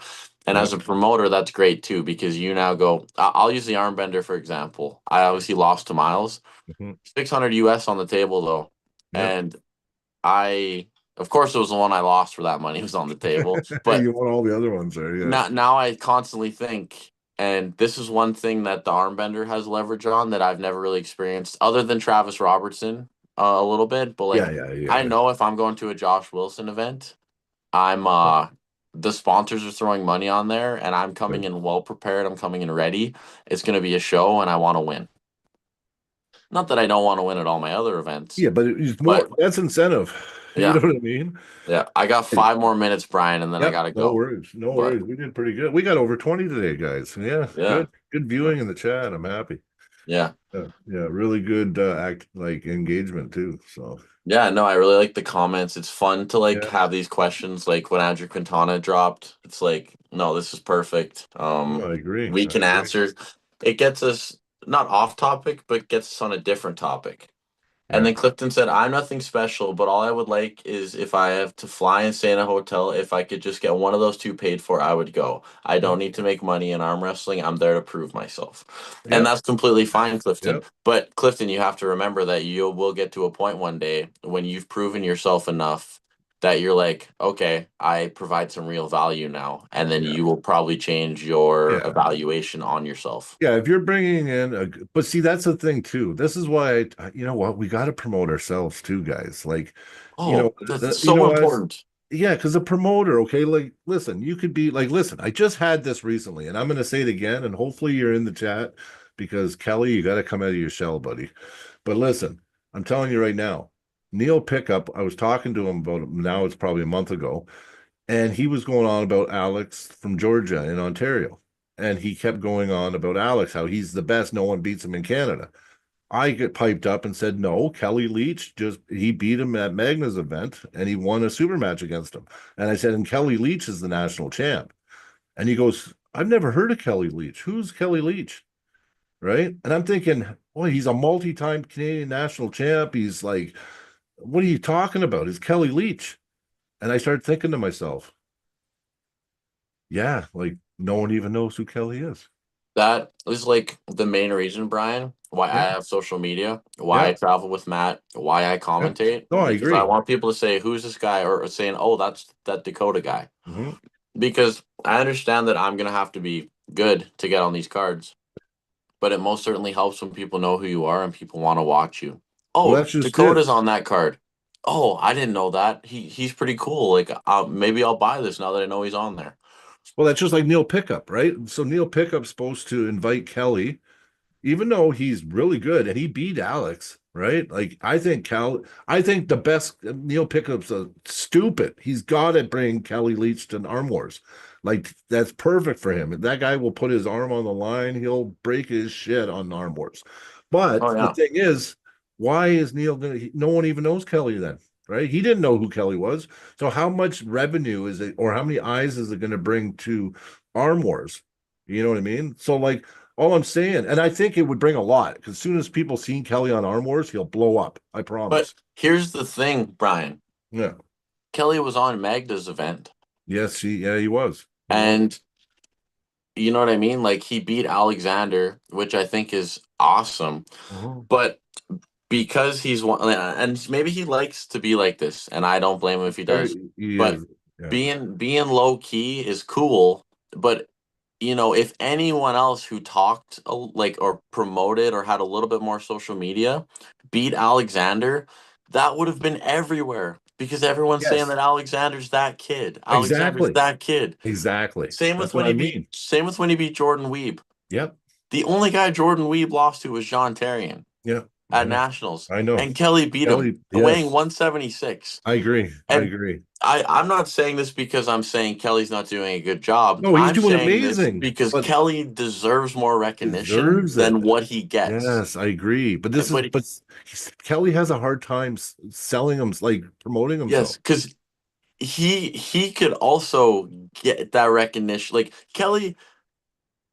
And Yeah. as a promoter, that's great too, because you now go, I'll use the arm bender, for example. I obviously lost to Miles, Mhm. 600 US on the table though. Yeah. And of course, it was the one I lost for that money was on the table. But You want all the other ones there. Yeah. now I constantly think, and this is one thing that the armbender has leverage on that I've never really experienced, other than Travis Robertson a little bit. But like, Yeah. Yeah. I Yeah. know if I'm going to a Josh Wilson event, I'm the sponsors are throwing money on there, and I'm coming in well prepared. I'm coming in ready. It's going to be a show, and I want to win. Not that I don't want to win at all my other events, Yeah, but it's more but that's incentive. You yeah, know what I mean? yeah. I got 5 more minutes, Brian, and then I Yep. gotta No go. worries. No But worries. We did pretty good. We got over 20 today, guys. Yeah. yeah, Good. Good viewing in the chat. I'm happy. yeah. Yeah. Really good engagement too. So Yeah, no, I really like the comments. It's fun to like yeah. have these questions. Like when Andrew Quintana dropped, it's like, no, this is perfect. I agree. We I can agree. answer. It gets us not off topic, but gets us on a different topic. And Yeah. then Clifton said, I'm nothing special, but all I would like is if I have to fly and stay in a hotel, if I could just get one of those two paid for, I would go. I don't need to make money in arm wrestling. I'm there to prove myself. And Yep. that's completely fine, Clifton. Yep. But Clifton, you have to remember that you will get to a point one day when you've proven yourself enough that you're like, okay, I provide some real value now. And then Yeah. you will probably change your Yeah. evaluation on yourself. Yeah, if you're bringing in but see, that's the thing too. This is why you know what, we got to promote ourselves too, guys. Like, Oh, that's you so know us, important. yeah, because a promoter, okay, like, listen, you could be like, listen, I just had this recently, and I'm going to say it again, and hopefully you're in the chat because Kelly, you got to come out of your shell, buddy. But listen, I'm telling you right now, Neil Pickup, I was talking to him about now, it's probably a month ago, and he was going on about Alex from Georgia in Ontario. And he kept going on about Alex, how he's the best. No one beats him in Canada. I get piped up and said, no, Kelly Leach just he beat him at Magna's event and he won a super match against him. And I said, and Kelly Leach is the national champ. And he goes, I've never heard of Kelly Leach. Who's Kelly Leach? Right. And I'm thinking, boy, he's a multi-time Canadian national champ. He's like, what are you talking about? It's Kelly Leach. And I started thinking to myself, yeah, like no one even knows who Kelly is. That is like the main reason, Brian, why I Yeah, have social media, why yeah, I travel with Matt, why I yeah. commentate, No, I because I agree. want people to say, who's this guy? Or saying, oh, that's that Dakota guy. Mhm. Because I understand that I'm going to have to be good to get on these cards, but it most certainly helps when people know who you are and people want to watch you. Well, Oh, that's just it. Dakota's on that card. Oh, I didn't know that. He's pretty cool. Like, maybe I'll buy this now that I know he's on there. Well, that's just like Neil Pickup, right? So Neil Pickup's supposed to invite Kelly, even though he's really good and he beat Alex, right? Like I think the best Neil Pickup's stupid. He's got to bring Kelly Leach to Arm Wars. Like that's perfect for him. That guy will put his arm on the line. He'll break his shit on Arm Wars. But Oh the yeah. thing is, why is Neil gonna? No one even knows Kelly then, right? He didn't know who Kelly was. So how much revenue is it, or how many eyes is it going to bring to Arm Wars? You know what I mean? So like all I'm saying, and I think it would bring a lot because as soon as people seen Kelly on Arm Wars, he'll blow up. I But promise. here's the thing, Brian. Yeah. Kelly was on Magda's event, Yes, he was. He was. and you know what I mean? Like he beat Alexander, which I think is awesome. Mhm. But because he's one, and maybe he likes to be like this, and I don't blame him if he does. He But is. Yeah. being low key is cool. But if anyone else who talked like or promoted or had a little bit more social media beat Alexander, that would have been everywhere because everyone's saying Yes. that Alexander's that kid. Alexander's Exactly. that kid. Exactly. Same with That's what when I he beat mean. same with when he beat Jordan Weeb. Yep. The only guy Jordan Weeb lost to was John Tarian Yeah. I at know. Nationals. I know. And Kelly beat him, Kelly, weighing yes. 176. I agree. I And agree. I'm not saying this because I'm saying Kelly's not doing a good job. No, he's I'm doing saying this amazing, because but Kelly deserves more recognition deserves it. than what he gets. Yes, I agree. But this is, But but Kelly has a hard time selling him, like promoting yes, himself. because he could also get that recognition. Like Kelly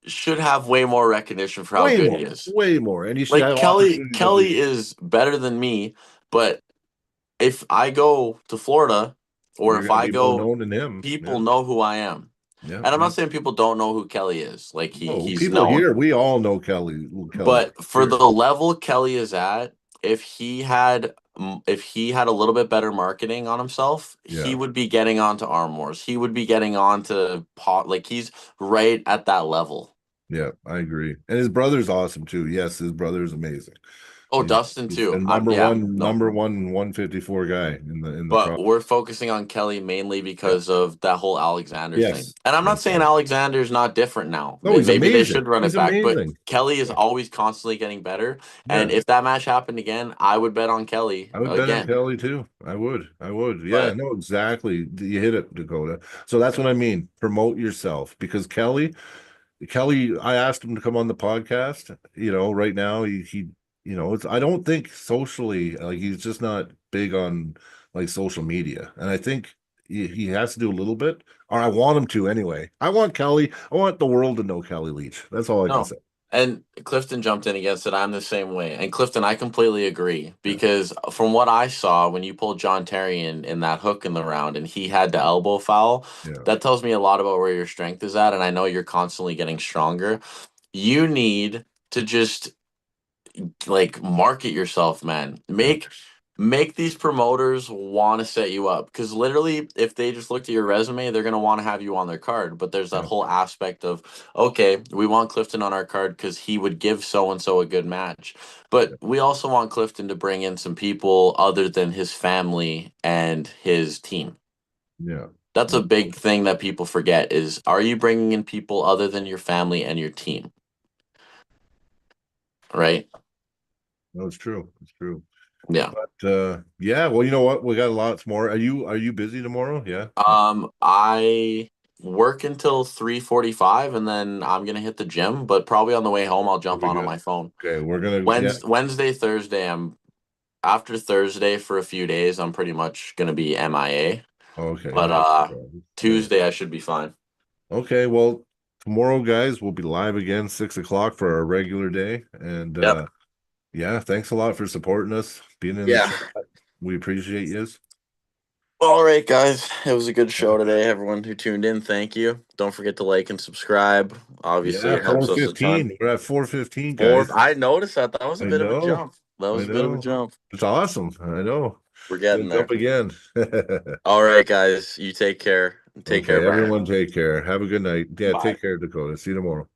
should have way more recognition for how Way good he more, is. way more. And he should Like have Kelly, opportunity to do. Kelly is better than me, but if I go to Florida or You're if going to I be more go, known than him. people Yeah. know who I am. Yeah. And I'm not saying people don't know who Kelly is. Like No, he's people known. here, we all know Kelly. Kelly But for here. the level Kelly is at, if he had a little bit better marketing on himself, he Yeah. would be getting onto Arm Wars. He would be getting onto pot. Like he's right at that level. Yeah, I agree. And his brother's awesome too. Yes, his brother's amazing. Oh, He's, Dustin he's the too. I'm yeah no. number one 154 guy in the But pro. we're focusing on Kelly mainly Yeah. because of that whole Alexander thing. Yes. And I'm not Yes. saying Alexander's not different now. No, he's Maybe they amazing. should run it He's back, but amazing. Kelly is Yeah. always constantly getting better. And Yeah. if that match happened again, I would bet on Kelly I would bet on again. Kelly too. I would. I would. Yeah, But no, exactly. You hit it, Dakota. So that's what I mean. Promote yourself because Kelly, I asked him to come on the podcast. Right now it's I don't think socially like he's just not big on like social media. And I think he has to do a little bit, or I want him to anyway. I want the world to know Kelly Leach. That's all I can no, say. And Clifton jumped in against it. I'm the same way. And Clifton, I completely agree Yeah. because from what I saw when you pulled John Terry in that hook in the round and he had the elbow foul, Yeah. that tells me a lot about where your strength is at. And I know you're constantly getting stronger. You need to just like market yourself, man. Make these promoters want to set you up because literally if they just looked at your resume they're going to want to have you on their card, but there's that Yeah. whole aspect of okay, we want Clifton on our card because he would give so and so a good match, but Yeah. we also want Clifton to bring in some people other than his family and his team. Yeah. That's a big thing that people forget is, are you bringing in people other than your family and your team, right? No, it's true. It's true. Yeah. But yeah, well, you know what? We got lots more. Are you busy tomorrow? Yeah. I work until 3:45 and then I'm gonna hit the gym, but probably on the way home I'll jump Very on good. my phone. Okay, we're gonna yeah. Wednesday, Thursday, I'm after Thursday for a few days, I'm pretty much gonna be MIA. Okay, But yeah. All right. Tuesday I should be fine. Okay, well, tomorrow, guys, we'll be live again 6 o'clock for our regular day. And Yep. yeah, thanks a lot for supporting us, being in the Yeah. chat. We appreciate you. All right, guys. It was a good show today. Everyone who tuned in, thank you. Don't forget to like and subscribe. Obviously, Yeah, it helps us a ton. 4:15. We're at 4:15, Or guys. I noticed that. That was a I bit of a know. jump. That I was a bit of a know. jump. It's awesome. I know. We're getting Gonna jump there. again. All right, guys. You take care. Take care, Okay, Brian. everyone take care. Have a good night. Yeah, Bye. take care, Dakota. See you tomorrow.